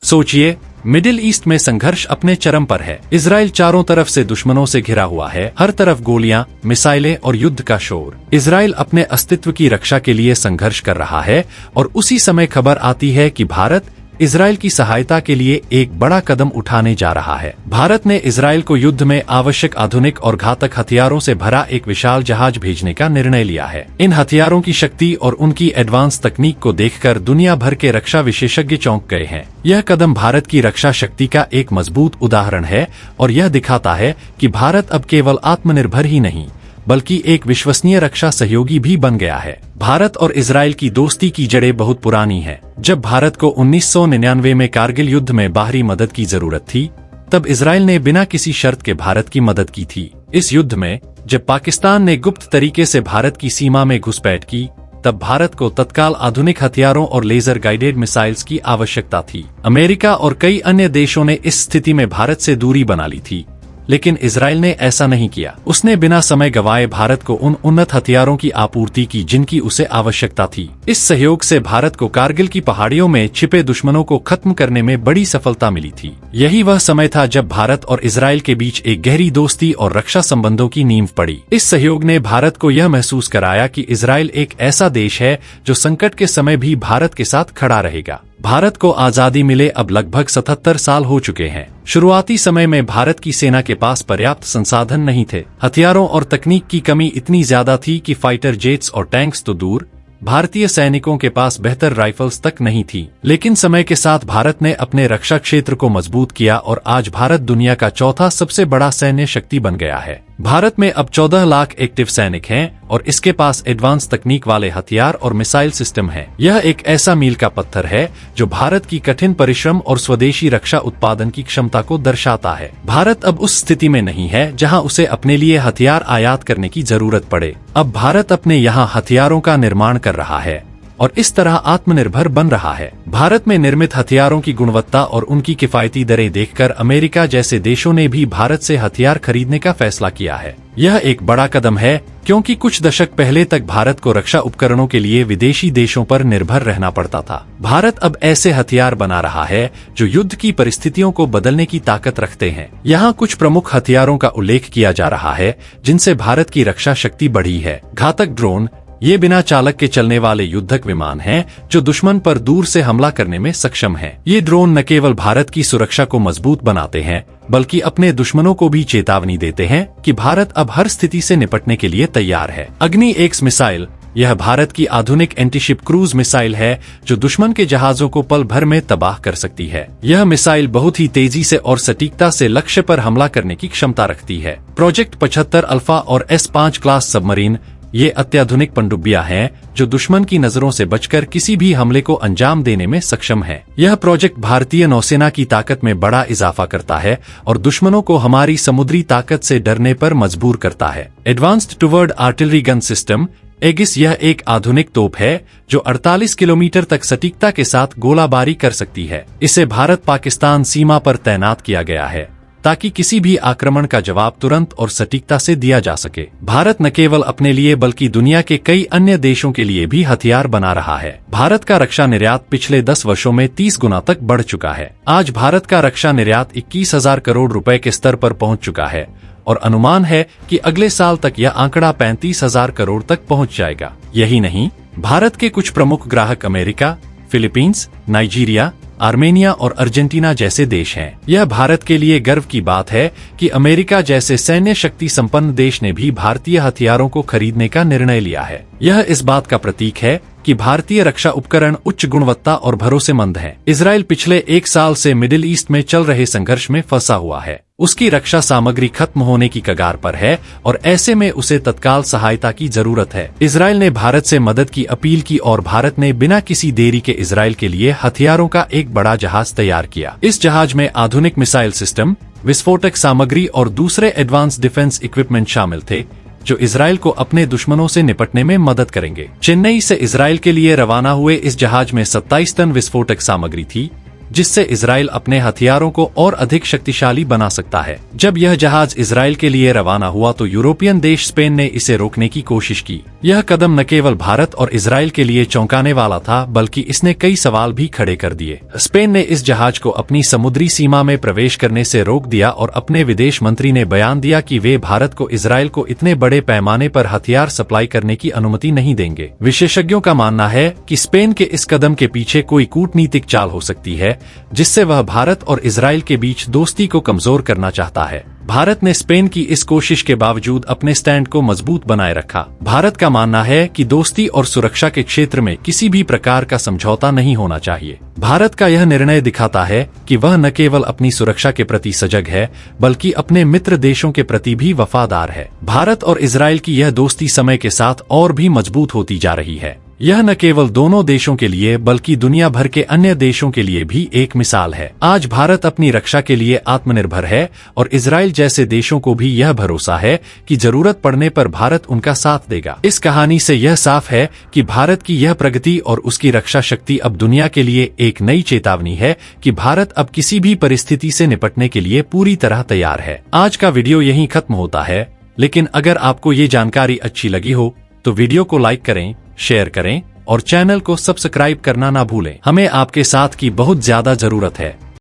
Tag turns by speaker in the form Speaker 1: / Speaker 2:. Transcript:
Speaker 1: सोचिए, middle east में संघर्ष अपने चरम पर है। इजराइल चारों तरफ से दुश्मनों से घिरा हुआ है, हर तरफ गोलियां, मिसाइलें और युद्ध का शोर। इजराइल अपने अस्तित्व की रक्षा के लिए संघर्ष कर रहा है और उसी समय खबर आती है कि भारत इजराइल की सहायता के लिए एक बड़ा कदम उठाने जा रहा है। भारत ने इजराइल को युद्ध में आवश्यक आधुनिक और घातक हथियारों से भरा एक विशाल जहाज भेजने का निर्णय लिया है। इन हथियारों की शक्ति और उनकी एडवांस तकनीक को देखकर दुनिया भर के रक्षा विशेषज्ञ चौंक गए हैं। यह कदम भारत की रक्षा शक्ति का एक मजबूत उदाहरण है और यह दिखाता है कि भारत अब केवल आत्मनिर्भर ही नहीं बल्कि एक विश्वसनीय रक्षा सहयोगी भी बन गया है। भारत और इजराइल की दोस्ती की जड़ें बहुत पुरानी हैं। जब भारत को 1999 में कारगिल युद्ध में बाहरी मदद की जरूरत थी, तब इजराइल ने बिना किसी शर्त के भारत की मदद की थी। इस युद्ध में जब पाकिस्तान ने गुप्त तरीके से भारत की सीमा में घुसपैठ की, तब भारत को तत्काल आधुनिक हथियारों और लेजर गाइडेड मिसाइल्स की आवश्यकता थी। अमेरिका और कई अन्य देशों ने इस स्थिति में भारत से दूरी बना ली थी, लेकिन इजराइल ने ऐसा नहीं किया। उसने बिना समय गंवाए भारत को उन उन्नत हथियारों की आपूर्ति की जिनकी उसे आवश्यकता थी। इस सहयोग से भारत को कारगिल की पहाड़ियों में छिपे दुश्मनों को खत्म करने में बड़ी सफलता मिली थी। यही वह समय था जब भारत और इजराइल के बीच एक गहरी दोस्ती और रक्षा संबंधों की नींव पड़ी। इस सहयोग ने भारत को यह महसूस कराया कि इजराइल एक ऐसा देश है जो संकट के समय भी भारत के साथ खड़ा रहेगा। भारत को आजादी मिले अब लगभग 77 साल हो चुके हैं। शुरुआती समय में भारत की सेना के पास पर्याप्त संसाधन नहीं थे। हथियारों और तकनीक की कमी इतनी ज्यादा थी कि फाइटर जेट्स और टैंक्स तो दूर, भारतीय सैनिकों के पास बेहतर राइफल्स तक नहीं थी। लेकिन समय के साथ भारत ने अपने रक्षा क्षेत्र को मजबूत किया और आज भारत दुनिया का चौथा सबसे बड़ा सैन्य शक्ति बन गया है। भारत में अब 14 लाख एक्टिव सैनिक हैं और इसके पास एडवांस तकनीक वाले हथियार और मिसाइल सिस्टम हैं। यह एक ऐसा मील का पत्थर है जो भारत की कठिन परिश्रम और स्वदेशी रक्षा उत्पादन की क्षमता को दर्शाता है। भारत अब उस स्थिति में नहीं है जहां उसे अपने लिए हथियार आयात करने की जरूरत पड़े। अब भारत अपने यहाँ हथियारों का निर्माण कर रहा है और इस तरह आत्मनिर्भर बन रहा है। भारत में निर्मित हथियारों की गुणवत्ता और उनकी किफायती दरें देखकर अमेरिका जैसे देशों ने भी भारत से हथियार खरीदने का फैसला किया है। यह एक बड़ा कदम है क्योंकि कुछ दशक पहले तक भारत को रक्षा उपकरणों के लिए विदेशी देशों पर निर्भर रहना पड़ता था। भारत अब ऐसे हथियार बना रहा है जो युद्ध की परिस्थितियों को बदलने की ताकत रखते हैं। यहाँ कुछ प्रमुख हथियारों का उल्लेख किया जा रहा है जिनसे भारत की रक्षा शक्ति बढ़ी है। घातक ड्रोन, ये बिना चालक के चलने वाले युद्धक विमान हैं जो दुश्मन पर दूर से हमला करने में सक्षम हैं। ये ड्रोन न केवल भारत की सुरक्षा को मजबूत बनाते हैं बल्कि अपने दुश्मनों को भी चेतावनी देते हैं कि भारत अब हर स्थिति से निपटने के लिए तैयार है। अग्नि-X मिसाइल, यह भारत की आधुनिक एंटीशिप क्रूज मिसाइल है जो दुश्मन के जहाजों को पल भर में तबाह कर सकती है। यह मिसाइल बहुत ही तेजी से और सटीकता से लक्ष्य पर हमला करने की क्षमता रखती है। प्रोजेक्ट 75 अल्फा और S5 क्लास सबमरीन, ये अत्याधुनिक पनडुब्बियां हैं जो दुश्मन की नजरों से बचकर किसी भी हमले को अंजाम देने में सक्षम है। यह प्रोजेक्ट भारतीय नौसेना की ताकत में बड़ा इजाफा करता है और दुश्मनों को हमारी समुद्री ताकत से डरने पर मजबूर करता है। Advanced toward artillery gun system Agassiz, यह एक आधुनिक तोप है जो 48 किलोमीटर तक सटीकता के साथ गोलाबारी कर सकती है। इसे भारत पाकिस्तान सीमा पर तैनात किया गया है ताकि किसी भी आक्रमण का जवाब तुरंत और सटीकता से दिया जा सके। भारत न केवल अपने लिए बल्कि दुनिया के कई अन्य देशों के लिए भी हथियार बना रहा है। भारत का रक्षा निर्यात पिछले 10 वर्षों में 30 गुना तक बढ़ चुका है। आज भारत का रक्षा निर्यात 21,000 करोड़ रुपए के स्तर पर पहुंच चुका है और अनुमान है कि अगले साल तक यह आंकड़ा 35,000 करोड़ तक पहुंच जाएगा। यही नहीं, भारत के कुछ प्रमुख ग्राहक अमेरिका, फिलीपींस, नाइजीरिया, आर्मेनिया और अर्जेंटीना जैसे देश हैं। यह भारत के लिए गर्व की बात है कि अमेरिका जैसे सैन्य शक्ति संपन्न देश ने भी भारतीय हथियारों को खरीदने का निर्णय लिया है। यह इस बात का प्रतीक है कि भारतीय रक्षा उपकरण उच्च गुणवत्ता और भरोसेमंद हैं। इजराइल पिछले 1 साल से मिडिल ईस्ट में चल रहे संघर्ष में फंसा हुआ है। उसकी रक्षा सामग्री खत्म होने की कगार पर है और ऐसे में उसे तत्काल सहायता की जरूरत है। इजराइल ने भारत से मदद की अपील की और भारत ने बिना किसी देरी के इजराइल के लिए हथियारों का एक बड़ा जहाज तैयार किया। इस जहाज में आधुनिक मिसाइल सिस्टम, विस्फोटक सामग्री और दूसरे एडवांस डिफेंस इक्विपमेंट शामिल थे जो इजराइल को अपने दुश्मनों से निपटने में मदद करेंगे। चेन्नई से इजराइल के लिए रवाना हुए इस जहाज में 27 टन विस्फोटक सामग्री थी जिससे इजराइल अपने हथियारों को और अधिक शक्तिशाली बना सकता है। जब यह जहाज इजराइल के लिए रवाना हुआ तो यूरोपियन देश स्पेन ने इसे रोकने की कोशिश की, यह कदम न केवल भारत और इजराइल के लिए चौंकाने वाला था, बल्कि इसने कई सवाल भी खड़े कर दिए। स्पेन ने इस जहाज को अपनी समुद्री सीमा में प्रवेश करने से रोक दिया और अपने विदेश मंत्री ने बयान दिया कि वे भारत को इजराइल को इतने बड़े पैमाने पर हथियार सप्लाई करने की अनुमति नहीं देंगे। विशेषज्ञों का मानना है कि स्पेन के इस कदम के पीछे कोई कूटनीतिक चाल हो सकती है, जिससे वह भारत और इजराइल के बीच दोस्ती को कमजोर करना चाहता है। भारत ने स्पेन की इस कोशिश के बावजूद अपने स्टैंड को मजबूत बनाए रखा। भारत का मानना है कि दोस्ती और सुरक्षा के क्षेत्र में किसी भी प्रकार का समझौता नहीं होना चाहिए। भारत का यह निर्णय दिखाता है कि वह न केवल अपनी सुरक्षा के प्रति सजग है, बल्कि अपने मित्र देशों के प्रति भी वफादार है। भारत और इजराइल की यह दोस्ती समय के साथ और भी मजबूत होती जा रही है। यह न केवल दोनों देशों के लिए बल्कि दुनिया भर के अन्य देशों के लिए भी एक मिसाल है। आज भारत अपनी रक्षा के लिए आत्मनिर्भर है और इजराइल जैसे देशों को भी यह भरोसा है कि जरूरत पड़ने पर भारत उनका साथ देगा। इस कहानी से यह साफ है कि भारत की यह प्रगति और उसकी रक्षा शक्ति अब दुनिया के लिए एक नई चेतावनी है कि भारत अब किसी भी परिस्थिति से निपटने के लिए पूरी तरह तैयार है। आज का वीडियो यहीं खत्म होता है, लेकिन अगर आपको ये जानकारी अच्छी लगी हो तो वीडियो को लाइक करें, शेयर करें और चैनल को सब्सक्राइब करना ना भूलें। हमें आपके साथ की बहुत ज्यादा जरूरत है।